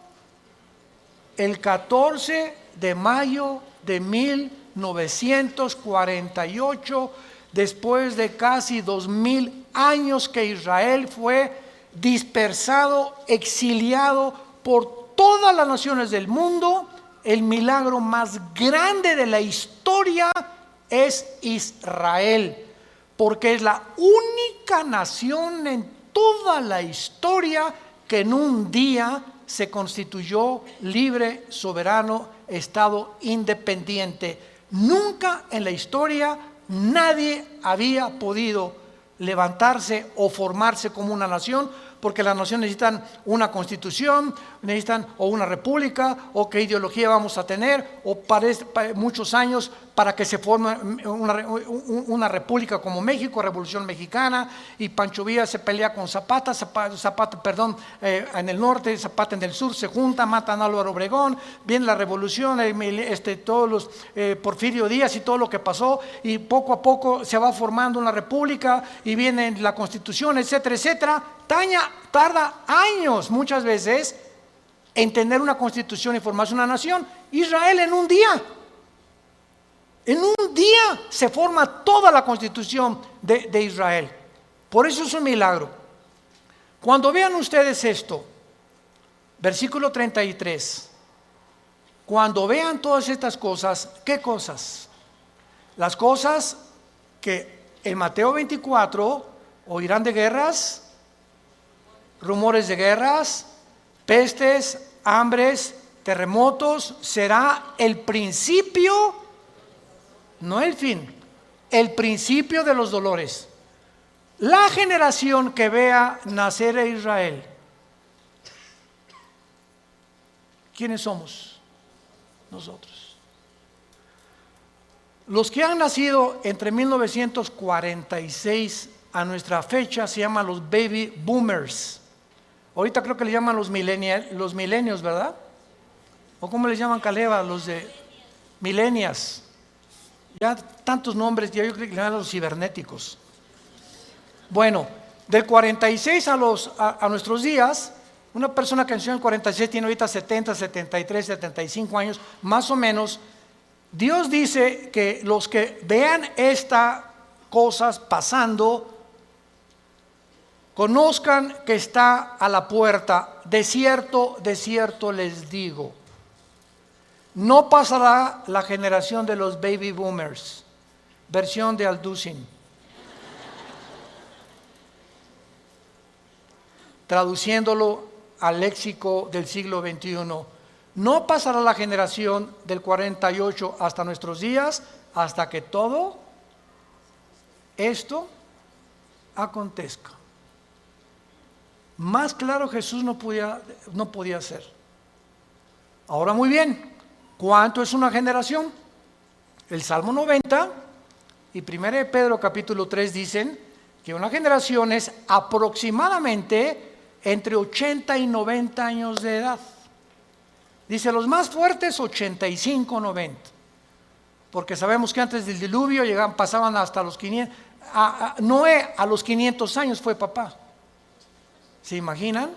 El 14 de mayo de 1948, después de casi 2000 años que Israel fue dispersado, exiliado por todas las naciones del mundo. El milagro más grande de la historia es Israel, porque es la única nación en toda la historia que en un día se constituyó libre, soberano, estado independiente. Nunca en la historia nadie había podido levantarse o formarse como una nación, porque las naciones necesitan una constitución, necesitan o una república, o qué ideología vamos a tener, o para muchos años para que se forme una república como México, Revolución Mexicana, y Pancho Villa se pelea con Zapata, en el norte, Zapata en el sur, se junta, matan a Álvaro Obregón, viene la revolución, todos los Porfirio Díaz y todo lo que pasó, y poco a poco se va formando una república, y viene la constitución, etcétera, etcétera. Tarda años muchas veces en tener una constitución y formarse una nación. Israel en un día se forma toda la constitución de Israel. Por eso es un milagro. Cuando vean ustedes esto, versículo 33, cuando vean todas estas cosas, ¿qué cosas? Las cosas que en Mateo 24 oirán de guerras, rumores de guerras, pestes, hambres, terremotos. Será el principio, no el fin, el principio de los dolores. La generación que vea nacer a Israel, ¿quiénes somos? Nosotros. Los que han nacido entre 1946 a nuestra fecha se llaman los baby boomers. Ahorita creo que le llaman los millennials, ¿verdad? ¿O cómo les llaman, Caleva? Los de millennials. Ya tantos nombres, ya yo creo que le llaman los cibernéticos. Bueno, del 46 a nuestros días, una persona que nació en el 46 tiene ahorita 70, 73, 75 años, más o menos. Dios dice que los que vean estas cosas pasando, conozcan que está a la puerta. De cierto les digo. no pasará la generación de los baby boomers, versión de Alducin. Traduciéndolo al léxico del siglo XXI, no pasará la generación del 48 hasta nuestros días, hasta que todo esto acontezca. Más claro Jesús no podía ser. Ahora muy bien, ¿cuánto es una generación? El Salmo 90 y 1 de Pedro capítulo 3 dicen que una generación es aproximadamente entre 80 y 90 años de edad. Dice los más fuertes 85, 90. Porque sabemos que antes del diluvio pasaban hasta los 500. Noé a los 500 años fue papá. ¿Se imaginan?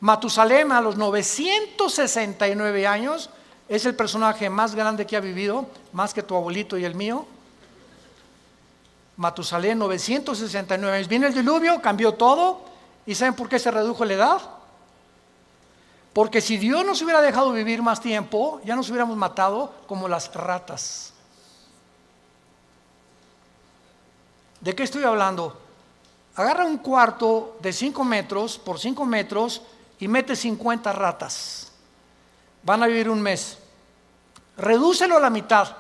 Matusalem a los 969 años es el personaje más grande que ha vivido, más que tu abuelito y el mío. Matusalem, 969 años. Viene el diluvio, cambió todo. ¿Y saben por qué se redujo la edad? Porque si Dios nos hubiera dejado vivir más tiempo, ya nos hubiéramos matado como las ratas. ¿De qué estoy hablando? Agarra un cuarto de 5 metros por 5 metros y mete 50 ratas. Van a vivir un mes. Redúcelo a la mitad.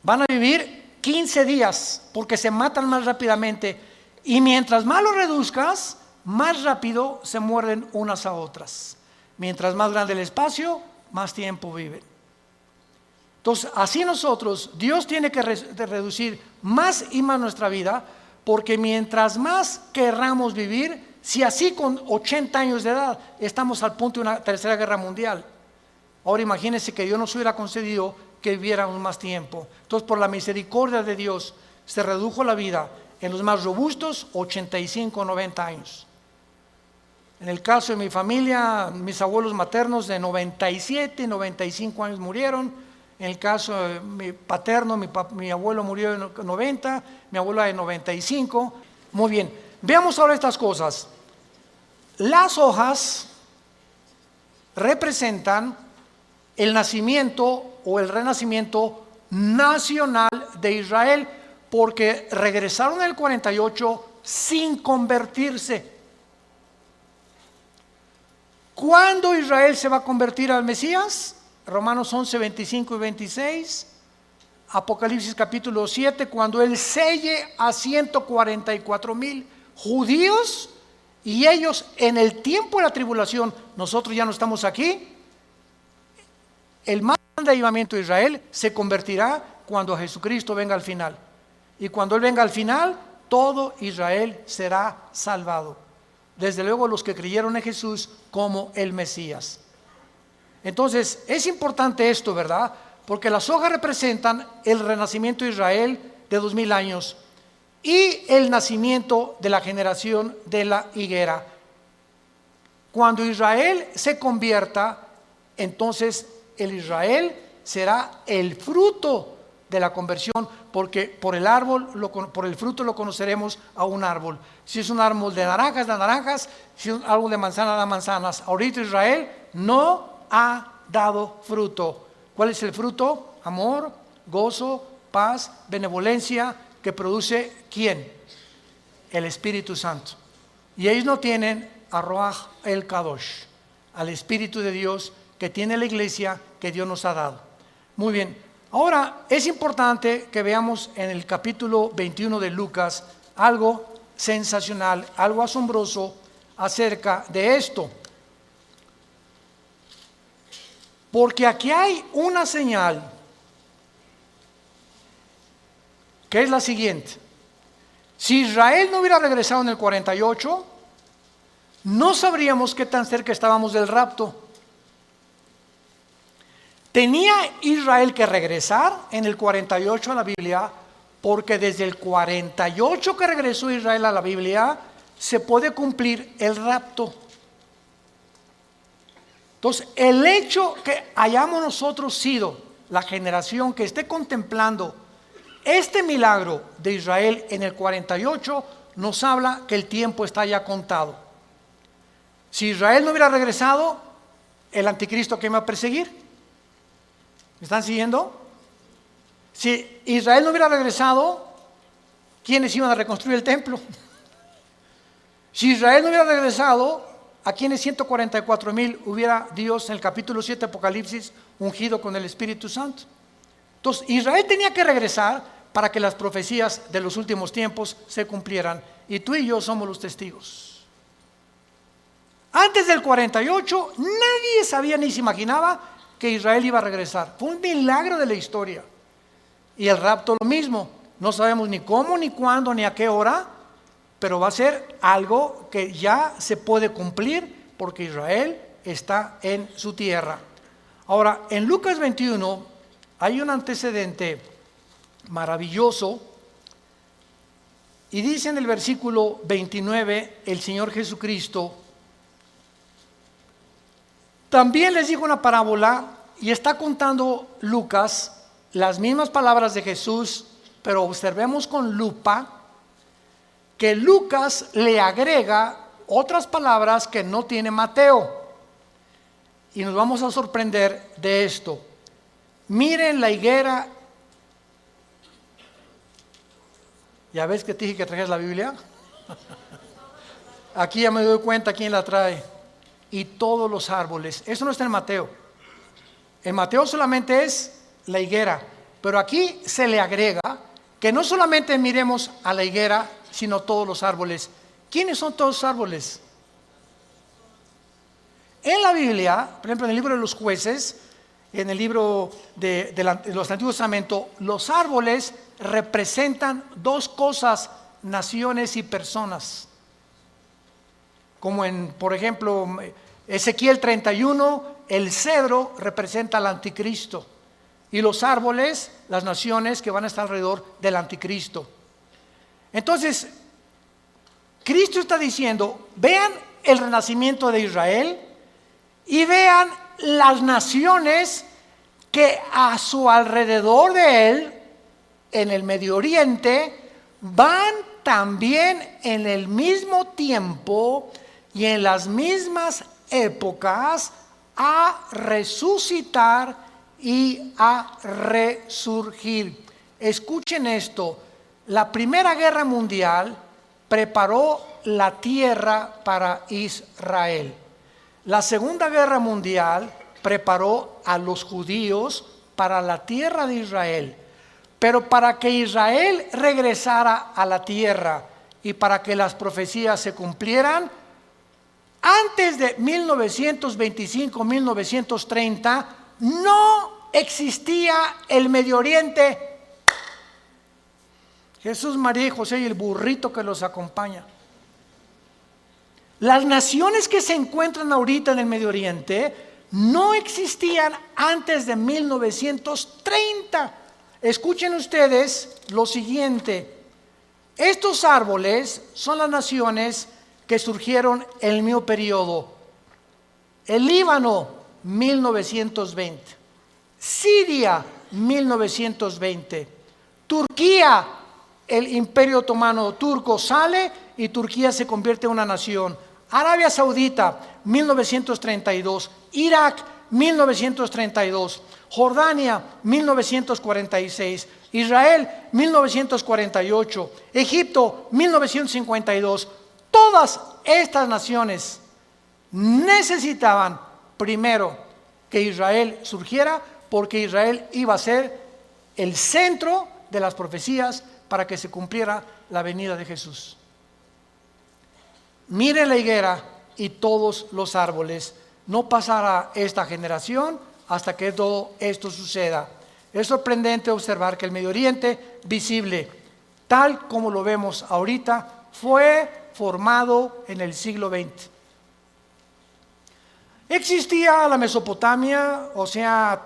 Van a vivir 15 días porque se matan más rápidamente. Y mientras más lo reduzcas, más rápido se muerden unas a otras. Mientras más grande el espacio, más tiempo viven. Entonces, así nosotros, Dios tiene que reducir más y más nuestra vida, porque mientras más querramos vivir, si así con 80 años de edad estamos al punto de una tercera guerra mundial, ahora imagínense que Dios nos hubiera concedido que viviéramos más tiempo. Entonces, por la misericordia de Dios, se redujo la vida en los más robustos, 85, 90 años. En el caso de mi familia, mis abuelos maternos de 97, 95 años murieron. En el caso de mi paterno, mi abuelo murió de 90, mi abuela de 95. Muy bien, veamos ahora estas cosas. Las hojas representan el nacimiento o el renacimiento nacional de Israel, porque regresaron en el 48 sin convertirse. ¿Cuándo Israel se va a convertir al Mesías? Romanos 11, 25 y 26. Apocalipsis capítulo 7, cuando Él selle a 144,000 judíos, y ellos en el tiempo de la tribulación, nosotros ya no estamos aquí, el más grande avivamiento de Israel se convertirá cuando Jesucristo venga al final. Y cuando Él venga al final, todo Israel será salvado. Desde luego los que creyeron en Jesús como el Mesías. Entonces, es importante esto, ¿verdad? Porque las hojas representan el renacimiento de Israel de 2000 años y el nacimiento de la generación de la higuera. Cuando Israel se convierta, entonces el Israel será el fruto de la conversión, porque por el fruto lo conoceremos a un árbol. Si es un árbol de naranjas, da naranjas; si es un árbol de manzana, da manzanas. Ahorita Israel no ha dado fruto. ¿Cuál es el fruto? Amor, gozo, paz, benevolencia, que produce ¿quién? El Espíritu Santo. Y ellos no tienen a Ruach el Kadosh, al Espíritu de Dios que tiene la iglesia que Dios nos ha dado. Muy bien. Ahora, es importante que veamos en el capítulo 21 de Lucas algo sensacional, algo asombroso acerca de esto. Porque aquí hay una señal que es la siguiente. Si Israel no hubiera regresado en el 48, no sabríamos qué tan cerca estábamos del rapto. Tenía Israel que regresar en el 48 a la Biblia, porque desde el 48 que regresó Israel a la Biblia, se puede cumplir el rapto. Entonces, el hecho que hayamos nosotros sido la generación que esté contemplando este milagro de Israel en el 48, nos habla que el tiempo está ya contado. Si Israel no hubiera regresado, el anticristo, ¿qué va a perseguir? ¿Me están siguiendo? Si Israel no hubiera regresado, ¿quiénes iban a reconstruir el templo? Si Israel no hubiera regresado, ¿a quiénes 144,000 hubiera Dios en el capítulo 7 de Apocalipsis ungido con el Espíritu Santo? Entonces Israel tenía que regresar para que las profecías de los últimos tiempos se cumplieran, y tú y yo somos los testigos. Antes del 48 nadie sabía ni se imaginaba que Israel iba a regresar. Fue un milagro de la historia. Y el rapto lo mismo. No sabemos ni cómo, ni cuándo, ni a qué hora, pero va a ser algo que ya se puede cumplir porque Israel está en su tierra. Ahora, en Lucas 21 hay un antecedente maravilloso, y dice en el versículo 29 el Señor Jesucristo: también les dijo una parábola, y está contando Lucas las mismas palabras de Jesús, pero observemos con lupa que Lucas le agrega otras palabras que no tiene Mateo, y nos vamos a sorprender de esto. Miren la higuera. ¿Ya ves que te dije que trajeras la Biblia? Aquí ya me doy cuenta quién la trae. Y todos los árboles. Eso no está en Mateo. En Mateo solamente es la higuera, pero aquí se le agrega que no solamente miremos a la higuera, sino todos los árboles. ¿Quiénes son todos los árboles? En la Biblia, por ejemplo, en el libro de los Jueces, en el libro de los Antiguos Testamentos, los árboles representan dos cosas: naciones y personas. Como en, por ejemplo, Ezequiel 31, el cedro representa al anticristo, y los árboles, las naciones que van a estar alrededor del anticristo. Entonces, Cristo está diciendo: vean el renacimiento de Israel y vean las naciones que a su alrededor de él, en el Medio Oriente, van también en el mismo tiempo y en las mismas épocas a resucitar y a resurgir. Escuchen esto: la Primera Guerra Mundial preparó la tierra para Israel. La Segunda Guerra Mundial preparó a los judíos para la tierra de Israel. Pero para que Israel regresara a la tierra y para que las profecías se cumplieran, antes de 1925-1930 no existía el Medio Oriente. Jesús, María y José y el burrito que los acompaña. Las naciones que se encuentran ahorita en el Medio Oriente no existían antes de 1930. Escuchen ustedes lo siguiente: estos árboles son las naciones que surgieron en el mismo periodo. El Líbano, 1920. Siria, 1920. Turquía, el Imperio Otomano turco sale y Turquía se convierte en una nación. Arabia Saudita, 1932. Irak, 1932. Jordania, 1946. Israel, 1948. Egipto, 1952. Todas estas naciones necesitaban primero que Israel surgiera, porque Israel iba a ser el centro de las profecías para que se cumpliera la venida de Jesús. Miren la higuera y todos los árboles. No pasará esta generación hasta que todo esto suceda. Es sorprendente observar que el Medio Oriente visible, tal como lo vemos ahorita, fue formado en el siglo XX. Existía la Mesopotamia, o sea,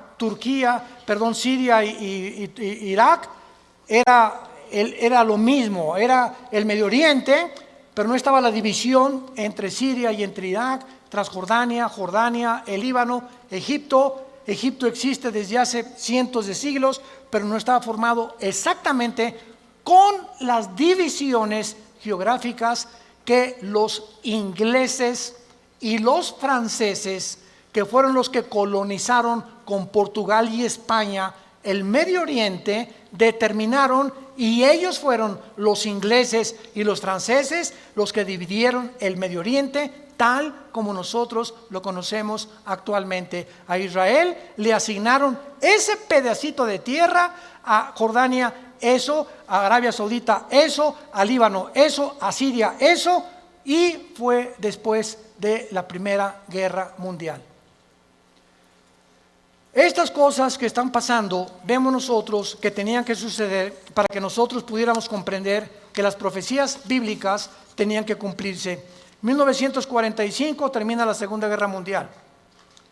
Siria y Irak, era lo mismo, era el Medio Oriente, pero no estaba la división entre Siria y entre Irak, Transjordania, Jordania, el Líbano, Egipto. Egipto existe desde hace cientos de siglos, pero no estaba formado exactamente con las divisiones geográficas que los ingleses y los franceses, que fueron los que colonizaron con Portugal y España el Medio Oriente, determinaron, y ellos fueron los ingleses y los franceses los que dividieron el Medio Oriente tal como nosotros lo conocemos actualmente. A Israel le asignaron ese pedacito de tierra, a Jordania eso, a Arabia Saudita eso, a Líbano eso, a Siria eso, y fue después de la Primera Guerra Mundial. Estas cosas que están pasando, vemos nosotros que tenían que suceder para que nosotros pudiéramos comprender que las profecías bíblicas tenían que cumplirse. 1945 termina la Segunda Guerra Mundial.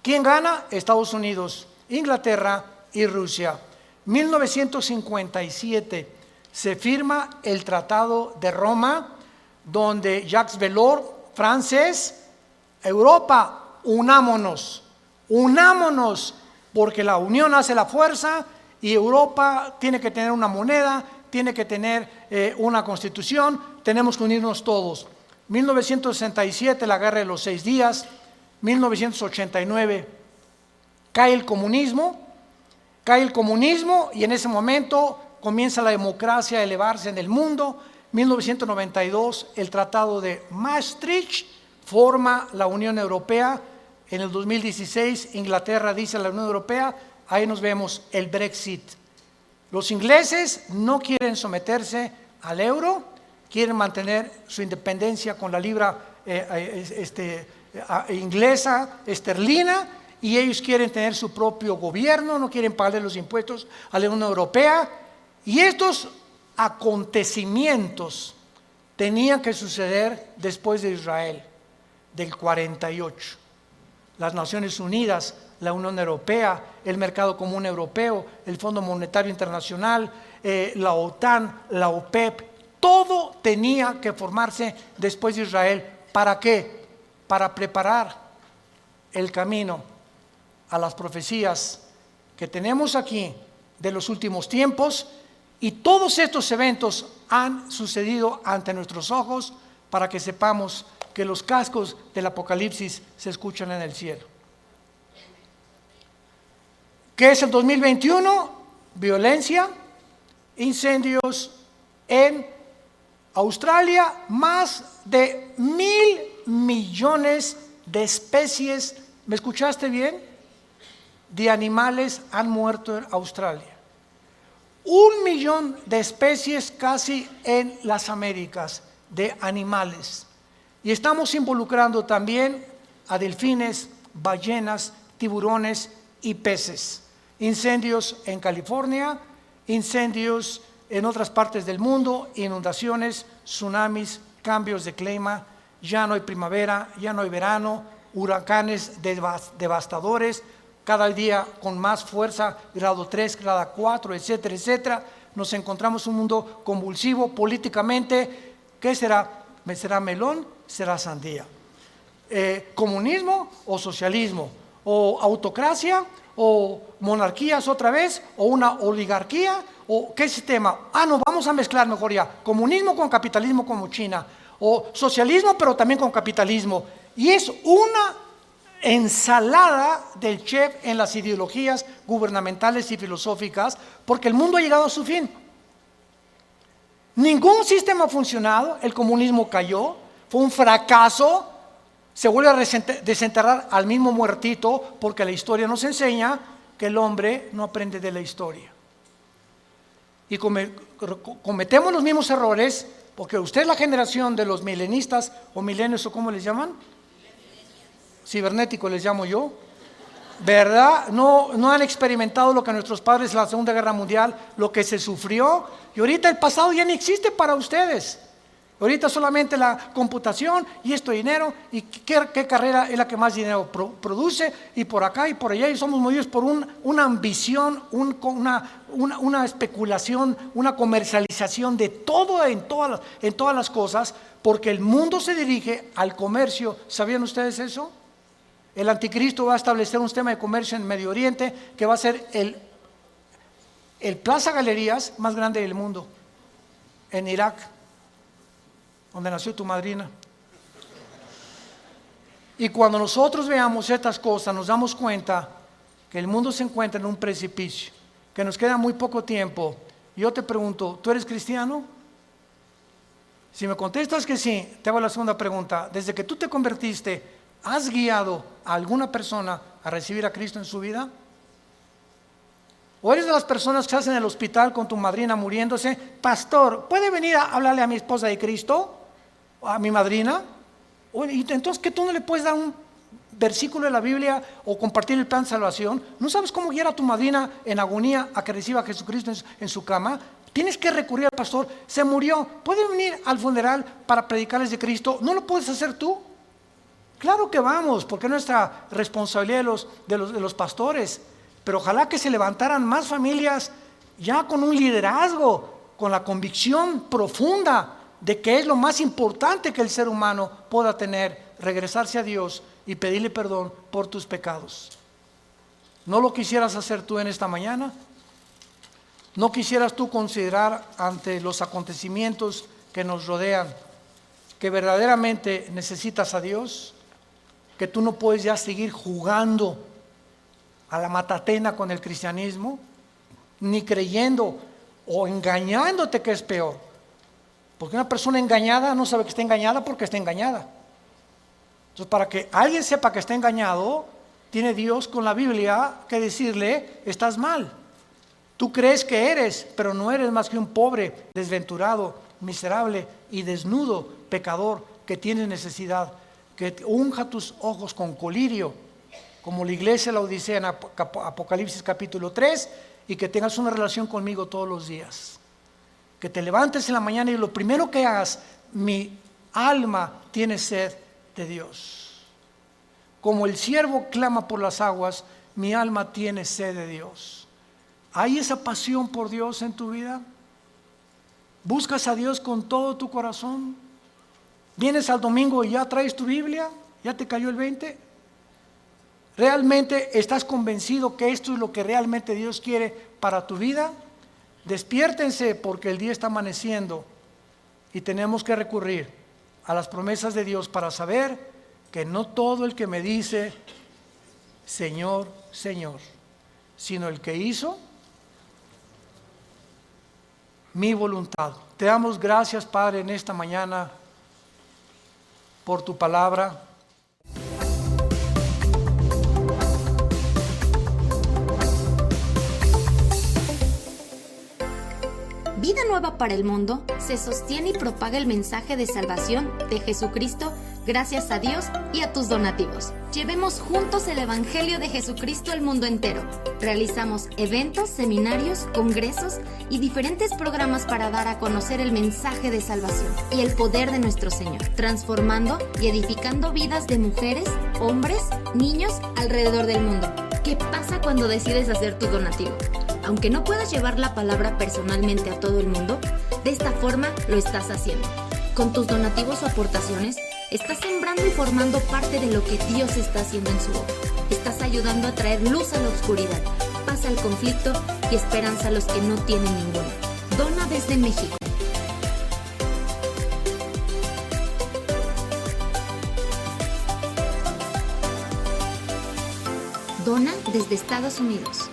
¿Quién gana? Estados Unidos, Inglaterra y Rusia. 1957 se firma el Tratado de Roma, donde Jacques Delors, francés, Europa, unámonos, porque la unión hace la fuerza y Europa tiene que tener una moneda, tiene que tener una constitución, tenemos que unirnos todos. 1967, la Guerra de los 6 días, 1989, cae el comunismo y en ese momento comienza la democracia a elevarse en el mundo. 1992, el Tratado de Maastricht forma la Unión Europea. En el 2016, Inglaterra dice a la Unión Europea, ahí nos vemos el Brexit. Los ingleses no quieren someterse al euro, quieren mantener su independencia con la libra inglesa, esterlina, y ellos quieren tener su propio gobierno, no quieren pagarle los impuestos a la Unión Europea. Y estos acontecimientos tenían que suceder después de Israel, del 48. Las Naciones Unidas, la Unión Europea, el Mercado Común Europeo, el Fondo Monetario Internacional, la OTAN, la OPEP, todo tenía que formarse después de Israel. ¿Para qué? Para preparar el camino a las profecías que tenemos aquí de los últimos tiempos, y todos estos eventos han sucedido ante nuestros ojos para que sepamos que los cascos del Apocalipsis se escuchan en el cielo. ¿Qué es el 2021? Violencia, incendios en Australia, más de 1.000 millones de especies, ¿me escuchaste bien?, de animales han muerto en Australia. 1 millón de especies casi en las Américas de animales. Y estamos involucrando también a delfines, ballenas, tiburones y peces. Incendios en California, incendios en otras partes del mundo, inundaciones, tsunamis, cambios de clima, ya no hay primavera, ya no hay verano, huracanes devastadores, cada día con más fuerza, grado 3, grado 4, etcétera, etcétera. Nos encontramos en un mundo convulsivo políticamente. ¿Qué será? ¿Será melón? ¿Será sandía? ¿Comunismo o socialismo? ¿O autocracia? ¿O monarquías otra vez? ¿O una oligarquía? ¿O qué sistema? No, vamos a mezclar mejor ya. Comunismo con capitalismo como China. O socialismo pero también con capitalismo. Y es una ensalada del chef en las ideologías gubernamentales y filosóficas, porque el mundo ha llegado a su fin. Ningún sistema ha funcionado, el comunismo cayó, fue un fracaso, se vuelve a desenterrar al mismo muertito, porque la historia nos enseña que el hombre no aprende de la historia. Y cometemos los mismos errores, porque usted es la generación de los milenistas o milenios, o ¿cómo les llaman? Cibernético les llamo yo, ¿verdad? No han experimentado lo que nuestros padres en la Segunda Guerra Mundial, lo que se sufrió, y ahorita el pasado ya no existe para ustedes. Ahorita solamente la computación y esto dinero, y qué carrera es la que más dinero produce, y por acá y por allá, y somos movidos por una ambición, una especulación, una comercialización de todo en todas las cosas, porque el mundo se dirige al comercio. ¿Sabían ustedes eso? El anticristo va a establecer un sistema de comercio en Medio Oriente que va a ser el Plaza Galerías más grande del mundo, en Irak, donde nació tu madrina. Y cuando nosotros veamos estas cosas, nos damos cuenta que el mundo se encuentra en un precipicio, que nos queda muy poco tiempo. Yo te pregunto, ¿tú eres cristiano? Si me contestas que sí, te hago la segunda pregunta. Desde que tú te convertiste, ¿has guiado a alguna persona a recibir a Cristo en su vida? ¿O eres de las personas que estás en el hospital con tu madrina muriéndose? Pastor, ¿puede venir a hablarle a mi esposa de Cristo? ¿O a mi madrina? Y entonces, ¿que tú no le puedes dar un versículo de la Biblia o compartir el plan de salvación? ¿No sabes cómo guiar a tu madrina en agonía a que reciba a Jesucristo en su cama? Tienes que recurrir al pastor. Se murió. ¿Puede venir al funeral para predicarles de Cristo? ¿No lo puedes hacer tú? Claro que vamos, porque es nuestra responsabilidad de los pastores. Pero ojalá que se levantaran más familias ya con un liderazgo, con la convicción profunda de que es lo más importante que el ser humano pueda tener, regresarse a Dios y pedirle perdón por tus pecados. ¿No lo quisieras hacer tú en esta mañana? ¿No quisieras tú considerar ante los acontecimientos que nos rodean que verdaderamente necesitas a Dios? Que tú no puedes ya seguir jugando a la matatena con el cristianismo, ni creyendo o engañándote, que es peor. Porque una persona engañada no sabe que está engañada porque está engañada. Entonces, para que alguien sepa que está engañado, tiene Dios con la Biblia que decirle: estás mal. Tú crees que eres, pero no eres más que un pobre, desventurado, miserable y desnudo pecador que tiene necesidad. Que unja tus ojos con colirio, como la iglesia de la Odisea en Apocalipsis capítulo 3, y que tengas una relación conmigo todos los días. Que te levantes en la mañana y lo primero que hagas: mi alma tiene sed de Dios. Como el siervo clama por las aguas, mi alma tiene sed de Dios. ¿Hay esa pasión por Dios en tu vida? ¿Buscas a Dios con todo tu corazón? ¿Vienes al domingo y ya traes tu Biblia? ¿Ya te cayó el 20? ¿Realmente estás convencido que esto es lo que realmente Dios quiere para tu vida? Despiértense, porque el día está amaneciendo y tenemos que recurrir a las promesas de Dios para saber que no todo el que me dice Señor, Señor, sino el que hizo mi voluntad. Te damos gracias, Padre, en esta mañana por tu palabra. Vida Nueva para el Mundo se sostiene y propaga el mensaje de salvación de Jesucristo gracias a Dios y a tus donativos. Llevemos juntos el Evangelio de Jesucristo al mundo entero. Realizamos eventos, seminarios, congresos y diferentes programas para dar a conocer el mensaje de salvación y el poder de nuestro Señor, transformando y edificando vidas de mujeres, hombres, niños alrededor del mundo. ¿Qué pasa cuando decides hacer tu donativo? Aunque no puedas llevar la palabra personalmente a todo el mundo, de esta forma lo estás haciendo. Con tus donativos o aportaciones, estás sembrando y formando parte de lo que Dios está haciendo en su obra. Estás ayudando a traer luz a la oscuridad, paz al conflicto y esperanza a los que no tienen ninguna. Dona desde México. Dona desde Estados Unidos.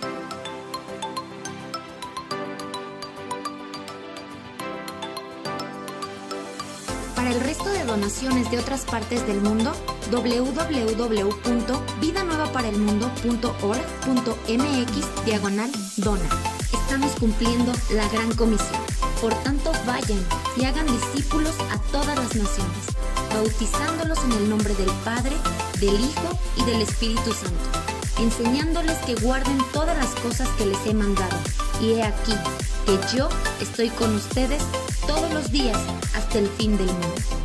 Para el resto de donaciones de otras partes del mundo, www.vidanuevaparelmundo.org.mx/dona. Estamos cumpliendo la gran comisión. Por tanto, vayan y hagan discípulos a todas las naciones, bautizándolos en el nombre del Padre, del Hijo y del Espíritu Santo, enseñándoles que guarden todas las cosas que les he mandado. Y he aquí que yo estoy con ustedes todos los días hasta el fin del mundo.